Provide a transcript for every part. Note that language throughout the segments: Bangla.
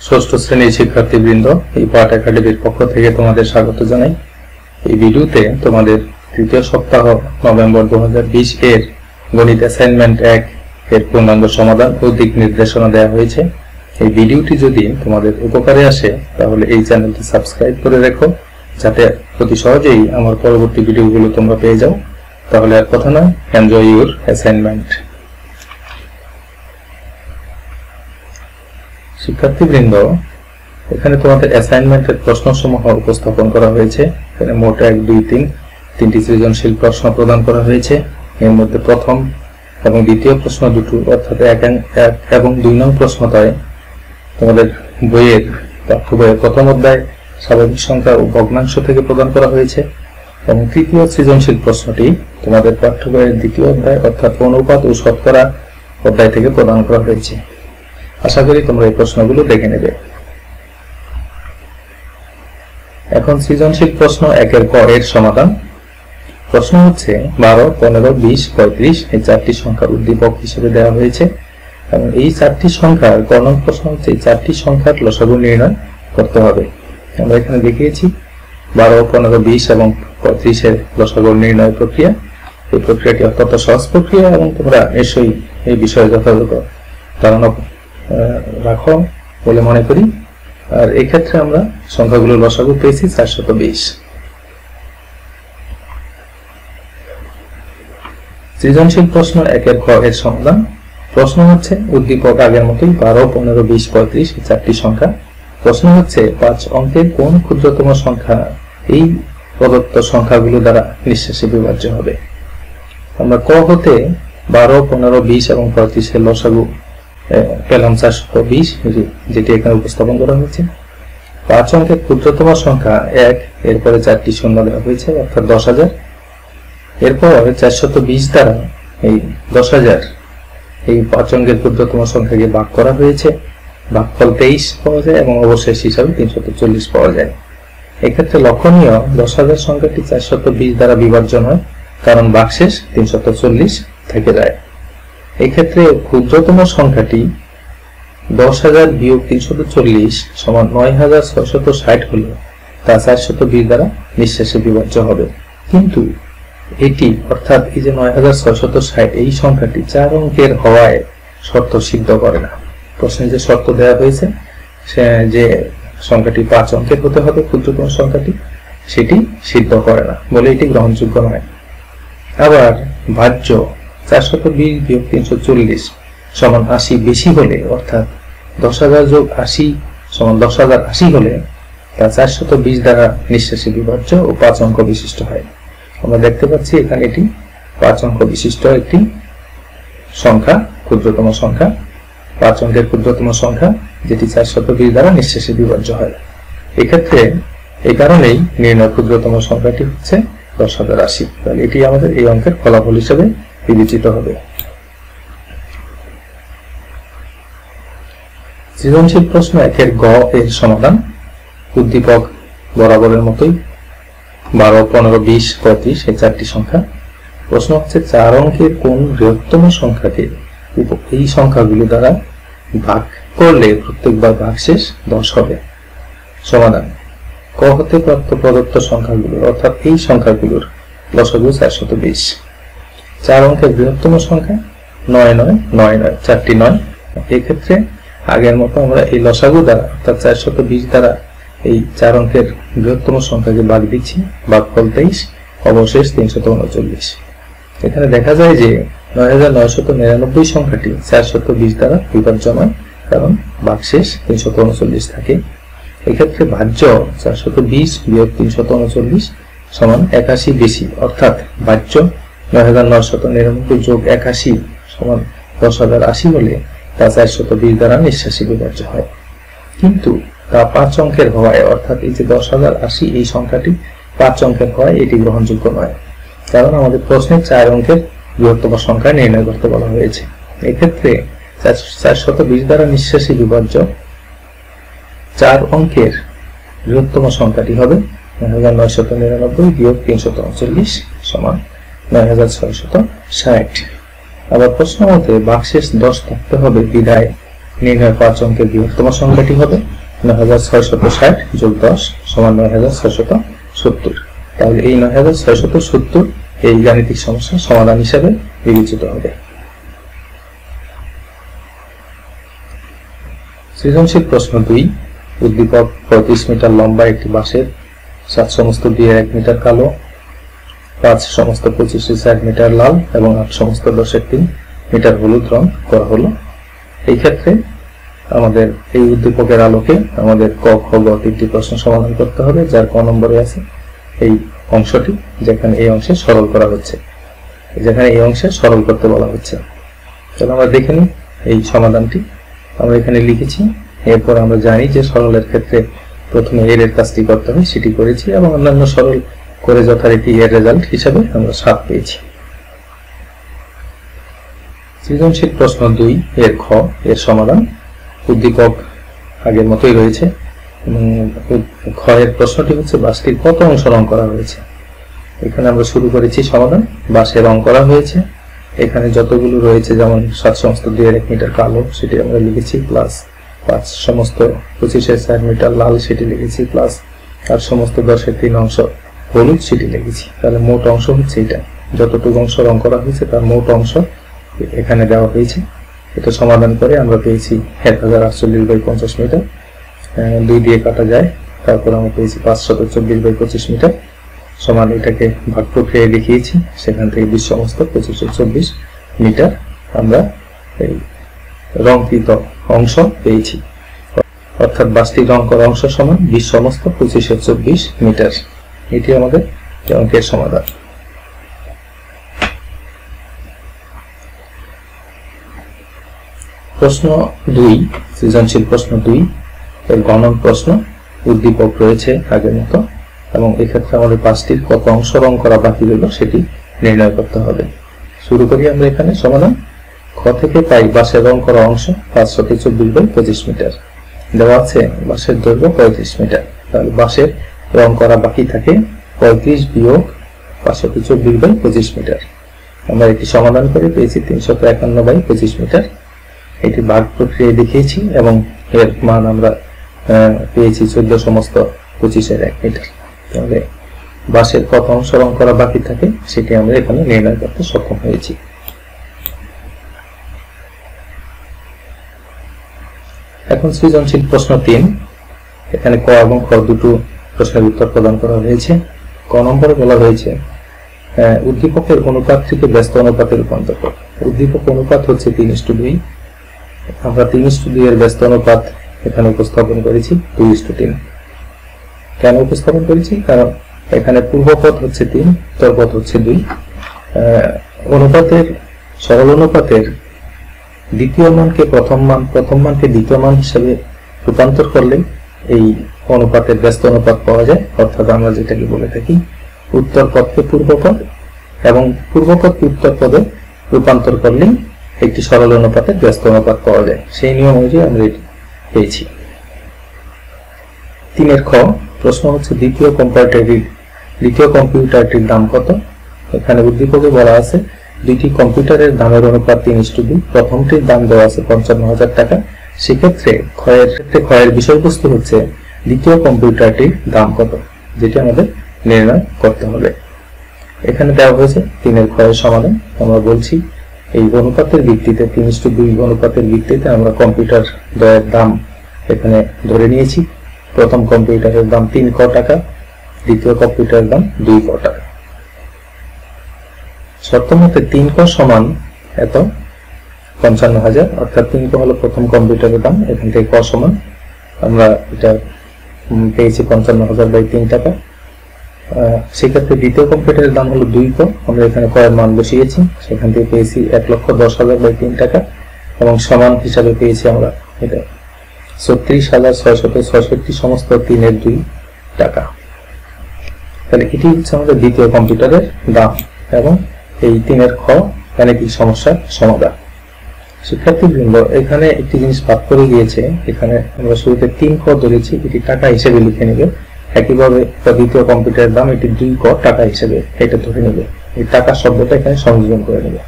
ষষ্ঠ শ্রেণীর শিক্ষার্থীবৃন্দ, এই পাঠ একাডেমির পক্ষ থেকে তোমাদের স্বাগত জানাই। এই ভিডিওতে তোমাদের তৃতীয় সপ্তাহ নভেম্বর 2020 এর গণিত অ্যাসাইনমেন্ট 1 এর পূর্ণাঙ্গ সমাধান ও দিক নির্দেশনা দেওয়া হয়েছে। এই ভিডিওটি যদি তোমাদের উপকারে আসে তাহলে এই চ্যানেলটি সাবস্ক্রাইব করে রেখো, যাতে অতি সহজেই আমার পরবর্তী ভিডিওগুলো তোমরা পেয়ে যাও। তাহলে আর কথা নয়, এনজয় ইউর অ্যাসাইনমেন্ট। শিক্ষার্থীবৃন্দ, এখানে তোমাদের অ্যাসাইনমেন্টের প্রশ্নসমূহ উপস্থাপন করা হয়েছে। এখানে মোট 1, 2, 3 তিনটি সৃজনশীল প্রশ্ন প্রদান করা হয়েছে। এর মধ্যে প্রথম এবং দ্বিতীয় প্রশ্ন দুটো, অর্থাৎ 1 এবং 2 নং প্রশ্নটায় তোমাদের বইয়ের পাঠ্য বইয়ের প্রথম অধ্যায় স্বাভাবিক সংখ্যা ও ভগ্নাংশ থেকে প্রদান করা হয়েছে, এবং তৃতীয় সৃজনশীল প্রশ্নটি তোমাদের পাঠ্য বইয়ের দ্বিতীয় অধ্যায় অর্থাৎ অনুপাত ও শতকরা অধ্যায় থেকে প্রদান করা হয়েছে। আশা করি তোমরা এই প্রশ্নগুলো দেখে নেবে। এখন সৃজনশীল প্রশ্ন 1 ক এর সমাধান। প্রশ্ন হচ্ছে 12, 15, 20, 35 এই চারটি সংখ্যার উদ্দীপক হিসেবে দেওয়া হয়েছে, এবং এই চারটি সংখ্যার ক নং প্রশ্ন হচ্ছে এই চারটি সংখ্যার লসাগু নির্ণয় করতে হবে। আমরা এখানে দেখিয়েছি 12, 15, 20 এবং 35 এর লসাগু নির্ণয় প্রক্রিয়া। এই প্রক্রিয়াটি অত্যন্ত সহজ প্রক্রিয়া এবং তোমরা নিশ্চয়ই এই বিষয়ে যথাযথ ধারণা রাখো বলে মনে করি। আর এই ক্ষেত্রে আমরা সংখ্যাগুলো লসাগু পেয়েছি 420। সৃজনশীল প্রশ্ন 1 ক এর সমাধান। প্রশ্ন হচ্ছে উদ্দীপক আগের মতোই 12, 15, 20, 35 এই চারটি সংখ্যা। প্রশ্ন হচ্ছে 5 অঙ্কের কোন ক্ষুদ্রতম সংখ্যা এই প্রদত্ত সংখ্যাগুলো দ্বারা নিঃশেষে বিভাজ্য হবে। আমরা ক হতে 12, 15, 20 এবং 35 এর লসাগু পেলাম 420, যেটি এখানে উপস্থাপন করা হয়েছে। 5 অঙ্কের ক্ষুদ্রতম সংখ্যা 1, এরপরে 4টি শূন্য দেওয়া হয়েছে অর্থাৎ 10,000। এরপর 420 দ্বারা এই 10,000 এই 5 অঙ্কের ক্ষুদ্রতম সংখ্যাকে ভাগ করা হয়েছে। ভাগফল 23 পাওয়া যায় এবং অবশেষ হিসাবে 340 পাওয়া যায়। এক্ষেত্রে লক্ষণীয় 10,000 সংখ্যাটি 420 দ্বারা বিভাজ্য নয়, কারণ ভাগশেষ 340 থেকে যায়। এক্ষেত্রে ক্ষুদ্রতম সংখ্যাটি 10,000 বিয়োগ 340 সমান 9,660 হলে তা 420 দ্বারা নিঃশেষে বিভাজ্য হবে। কিন্তু এটি অর্থাৎ এই যে 9,660 এই সংখ্যাটি 4 অঙ্কের হওয়ায় শর্ত সিদ্ধ করে না। প্রশ্নে যে শর্ত দেওয়া হয়েছে যে সংখ্যাটি 5 অঙ্কের হতে হবে ক্ষুদ্রতম সংখ্যাটি, সেটি সিদ্ধ করে না বলে এটি গ্রহণযোগ্য নয়। আবার ভাজ্য 420 বিয়োগ 340 সমান 80 বেশি হলে, অর্থাৎ 10,000 যোগ 80 সমান 10,080 হলে তা 420 দ্বারা নিঃশেষে বিভাজ্য ও 5 অঙ্ক বিশিষ্ট হয়। আমরা দেখতে পাচ্ছি এখানে এটি 5 অঙ্ক বিশিষ্ট একটি সংখ্যা, ক্ষুদ্রতম সংখ্যা, 5 অঙ্কের ক্ষুদ্রতম সংখ্যা, যেটি 420 দ্বারা নিঃশেষে বিভাজ্য হয়। এক্ষেত্রে এই কারণেই নির্ণয় ক্ষুদ্রতম সংখ্যাটি হচ্ছে 10,080। তাহলে এটি আমাদের এই অঙ্কের ফলাফল হিসেবে বিবেচিত হবে। সৃজনশীল প্রশ্ন 1 গ এর সমাধান। উদ্দীপক বরাবরের মতোই 12, 15, 20, 35 এই চারটি সংখ্যা। প্রশ্ন হচ্ছে 4 অঙ্কের কোন বৃহত্তম সংখ্যাকে এই সংখ্যাগুলো দ্বারা ভাগ করলে প্রত্যেকবার ভাগশেষ 10 হবে। সমাধান। ক হতে প্রাপ্ত প্রদত্ত সংখ্যাগুলো অর্থাৎ এই সংখ্যাগুলোর লসাগু 420। 4 অঙ্কের বৃহত্তম সংখ্যা 9, 9, 9, 9 চারটি 9। এক্ষেত্রে আগের মতো আমরা এই লসাগু দ্বারা অর্থাৎ 420 দ্বারা এই 4 অঙ্কের বৃহত্তম সংখ্যাকে ভাগ দিচ্ছি। ভাগফল 23, অবশেষ 339। এখানে দেখা যায় যে 9,999 সংখ্যাটি 420 দ্বারা বিভাজ্য নয়, কারণ ভাগশেষ 339 থাকে। এক্ষেত্রে ভাজ্য 420 বিয়োগ 339 সমান 81 বেশি, অর্থাৎ ভাজ্য 9,999 যোগ 81 সমান 10,080 হলে তা 420 দ্বারা নিঃশেষে বিভাজ্য হয়। কিন্তু তা 5 অঙ্কের হওয়ায়, অর্থাৎ এই যে 10,080 এই সংখ্যাটি 5 অঙ্কের হওয়ায় এটি গ্রহণযোগ্য নয়, কারণ আমাদের প্রশ্নে 4 অঙ্কের বৃহত্তম সংখ্যা নির্ণয় করতে বলা হয়েছে। এক্ষেত্রে 420 দ্বারা নিঃশেষে বিভাজ্য 4 অঙ্কের বৃহত্তম সংখ্যাটি হবে 9,999 বিয়োগ 339 সমান 9,660। আবার প্রশ্ন মতে ভাগশেষ 10 থাকতে হবে বিধায় নির্ণয় 5 অঙ্কের বৃহত্তম সংখ্যাটি হবে 9660 যোগ 10 সমান 9670। তাহলে এই 9670 এই গাণিতিক সমস্যার সমাধান হিসাবে বিবেচিত হবে। সৃজনশীল প্রশ্ন 2, উদ্দীপক 35 মিটার লম্বা একটি বাঁশের 7 সমস্ত 2 মিটার কালো, 5 সমস্ত 25 মিটার লাল এবং 8 সমস্ত 10 মিটার হলুদ রং করা হলো। এই ক্ষেত্রে আমাদের এই উদ্দীপকের আলোকে আমাদের ক, খ, গ 3টি প্রশ্ন সমাধান করতে হবে, যার ক নম্বরে আছে এই অংশটি, যেখানে এই অংশে সরল করা হচ্ছে, যেখানে এই অংশে সরল করতে বলা হচ্ছে। তাহলে আমরা দেখে নিই এই সমাধানটি। আমরা এখানে লিখেছি, এরপর আমরা জানি যে সরলের ক্ষেত্রে প্রথমে এর কাজটি করতে হয়, সেটি করেছি এবং অন্যান্য সরল করে যথারীতি এর রেজাল্ট হিসাবে আমরা 7 পেয়েছি। সৃজনশীল প্রশ্ন 2 এর খ এর সমাধান। উদ্দীপক আগের মতোই রয়েছে। খ এর প্রশ্নটি হচ্ছে বাঁশটির কত অংশ রং করা হয়েছে। এখানে আমরা শুরু করেছি সমাধান। বাঁশে রং করা হয়েছে, এখানে যতগুলো রয়েছে যেমন 7 সমস্ত 2 মিটার কালো সেটি আমরা লিখেছি, প্লাস 5 সমস্ত 25 মিটার লাল সেটি লিখেছি, প্লাস 8 সমস্ত 10 অংশ হলুদ সেটি লিখেছি। তাহলে মোট অংশ হচ্ছে এটা, যতটুকু অংশ রং করা হয়েছে তার মোট অংশ এখানে দেওয়া হয়েছে। এটা সমাধান করে আমরা পেয়েছি 1048/50 মিটার, 2 দিয়ে কাটা যায়, তারপর আমরা পেয়েছি 524/25 মিটার সমান, এটাকে ভাগ প্রক্রিয়ায় দেখিয়েছি, সেখান থেকে 20 সমস্ত 2524 মিটার আমরা এই রংকৃত অংশ পেয়েছি। অর্থাৎ বাঁশটি রং করা অংশ সমান 20 সমস্ত 2524 মিটার। এটি আমাদের অঙ্কের সমাধান। প্রশ্ন 2, সৃজনশীল প্রশ্ন 2 এর গণন প্রশ্ন। উদ্দীপক রয়েছে আগের মতো এবং এক্ষেত্রে আমাদের বাঁশটির কত অংশ রং করা বাকি রইল সেটি নির্ণয় করতে হবে। শুরু করি আমরা এখানে সমাধান। খ থেকে পাই বাঁশের রং করা অংশ 524/25 মিটার। দেওয়া আছে বাঁশের দৈর্ঘ্য 35 মিটার। তাহলে বাঁশের রং করা বাকি থাকে 35 বিয়োগ 524/25 মিটার। আমরা এটি সমাধান করে পেয়েছি 351/25 মিটার। এটি ভাগ প্রক্রিয়ায় দেখিয়েছি এবং এর মান আমরা পেয়েছি 14 সমস্ত 25 মিটার। তাহলে বাঁশের কত অংশ রং করা বাকি থাকে সেটি আমরা এখানে নির্ণয় করতে সক্ষম হয়েছি। এখন সৃজনশীল প্রশ্ন 3, এখানে ক এবং খ দুটো প্রশ্নের উত্তর প্রদান করা হয়েছে। ক নম্বরে বলা হয়েছে উদ্দীপকের অনুপাতটিকে ব্যস্ত অনুপাতে রূপান্তর করো। উদ্দীপক অনুপাত হচ্ছে 3:2। আমরা 3:2 এর ব্যস্ত অনুপাত এখানে উপস্থাপন করেছি 2:3। কেন উপস্থাপন করেছি? কারণ এখানে পূর্বপদ হচ্ছে 3, উত্তরপদ হচ্ছে 2। অনুপাতের সরল অনুপাতের দ্বিতীয় মানকে প্রথম মান, প্রথম মানকে দ্বিতীয় মান হিসেবে রূপান্তর করলে এই অনুপাতের ব্যস্ত অনুপাত পাওয়া যায়। অর্থাৎ আমরা যেটাকে বলে থাকি উত্তর পদকে পূর্বপদ এবং পূর্বপদকে উত্তর পদে রূপান্তর করলেই একটি সরল অনুপাতের ব্যস্ত অনুপাত পাওয়া যায়। সেই নিয়ম অনুযায়ী আমরা এটি পেয়েছি। 3 খ প্রশ্ন হচ্ছে দ্বিতীয় কম্পিউটারটির দাম কত। এখানে উদ্দীপকে বলা আছে দুইটি কম্পিউটারের দামের অনুপাত 3:2। প্রথমটির দাম দেওয়া আছে 55,000 টাকা। সেক্ষেত্রে ক্ষয়ের বিষয়বস্তু হচ্ছে দ্বিতীয় কম্পিউটারটির দাম কত, যেটি আমাদের নির্ণয় করতে হবে। এখানে দেওয়া হয়েছে 3 ক্ষয়ের সমাধান। আমরা বলছি এই অনুপাতের ভিত্তিতে 3:2 অনুপাতের ভিত্তিতে আমরা কম্পিউটার দ্বয়ের দাম এখানে ধরে নিয়েছি। প্রথম কম্পিউটারের দাম 3 ক টাকা, দ্বিতীয় কম্পিউটারের দাম 2 ক টাকা। শর্ত মতে 3 ক সমান এত 55,000, অর্থাৎ 3 ক হলো প্রথম কম্পিউটারের দাম। এখান থেকে ক সমান আমরা এটা পেয়েছি 55,000/3 টাকা। সেক্ষেত্রে দ্বিতীয় কম্পিউটারের দাম হলো 2 ক। আমরা এখানে ক এর মান বসিয়েছি, সেখান থেকে পেয়েছি 1,10,000/3 টাকা এবং সমান হিসাবে পেয়েছি আমরা এটা 36,666 সমস্ত 3/2 টাকা। তাহলে এটি হচ্ছে আমাদের দ্বিতীয় কম্পিউটারের দাম এবং এই 3 খ গাণিতিক সমস্যার সমাধান। শিক্ষার্থীবৃন্দ, এখানে একটি জিনিস বাদ করে গিয়েছে। এখানে আমরা শুরুতে 3 ক ধরেছি, এটি টাকা হিসেবে লিখে নেবে। একইভাবে দ্বিতীয় কম্পিউটারের দাম এটি 2 ক টাকা হিসেবে এটা ধরে নেবে। এই টাকা শব্দটা এখানে সংযোজন করে নেবে।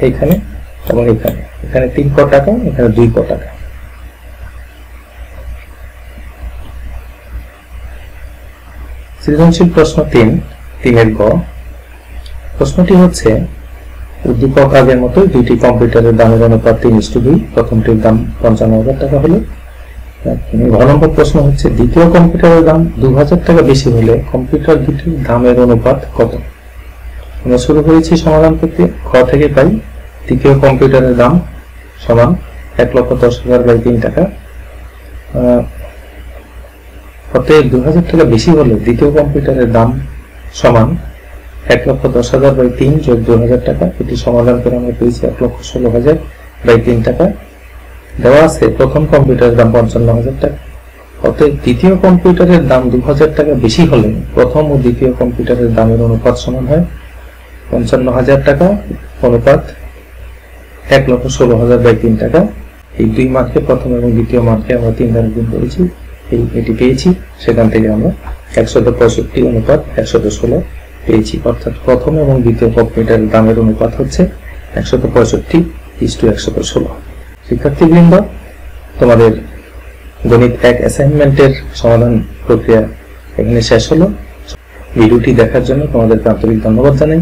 এখানে এবং এখানে 3 ক টাকা, এখানে 2 ক টাকা। সৃজনশীল প্রশ্ন 3 গ। প্রশ্নটি হচ্ছে উদ্দীপক আগের মতোই দুইটি কম্পিউটারের দামের অনুপাত 3:2। প্রথমটির দাম 55,000 টাকা হলে ঘ নম্বর প্রশ্ন হচ্ছে দ্বিতীয় কম্পিউটারের দাম 2,000 টাকা বেশি হলে কম্পিউটার দুটির দামের অনুপাত কত। আমরা শুরু করেছি সমাধান করতে। খ থেকে পাই দ্বিতীয় কম্পিউটারের দাম সমান 1,10,000/3 টাকা। অতএব 2,000 টাকা বেশি হলে দ্বিতীয় কম্পিউটারের দাম সমান 1,10,000/3 যোগ 2,000 টাকা। এটি সমাধান করে আমরা পেয়েছি 1,16,000/3 টাকা। দেওয়া আছে প্রথম কম্পিউটারের দাম 55,000 টাকা। অতএব দ্বিতীয় কম্পিউটারের দাম 2,000 টাকা বেশি হলে প্রথম ও দ্বিতীয় কম্পিউটারের দামের অনুপাত সমান হয় 55,000 টাকা অনুপাত 1,16,000/3 টাকা। এই দুই মানকে প্রথম এবং দ্বিতীয় মানকে আমরা 3 দ্বারা গুণ করেছি, এটি পেয়েছি। সেখান থেকে আমরা 165 অনুপাত 116 পেয়েছি। অর্থাৎ প্রথম এবং দ্বিতীয় কম্পিউটারের দামের অনুপাত হচ্ছে 165:116। শিক্ষার্থীবৃন্দ, তোমাদের গণিত 1 অ্যাসাইনমেন্টের সমাধান প্রক্রিয়া এখানে শেষ হলো। ভিডিওটি দেখার জন্য তোমাদের আন্তরিক ধন্যবাদ জানাই।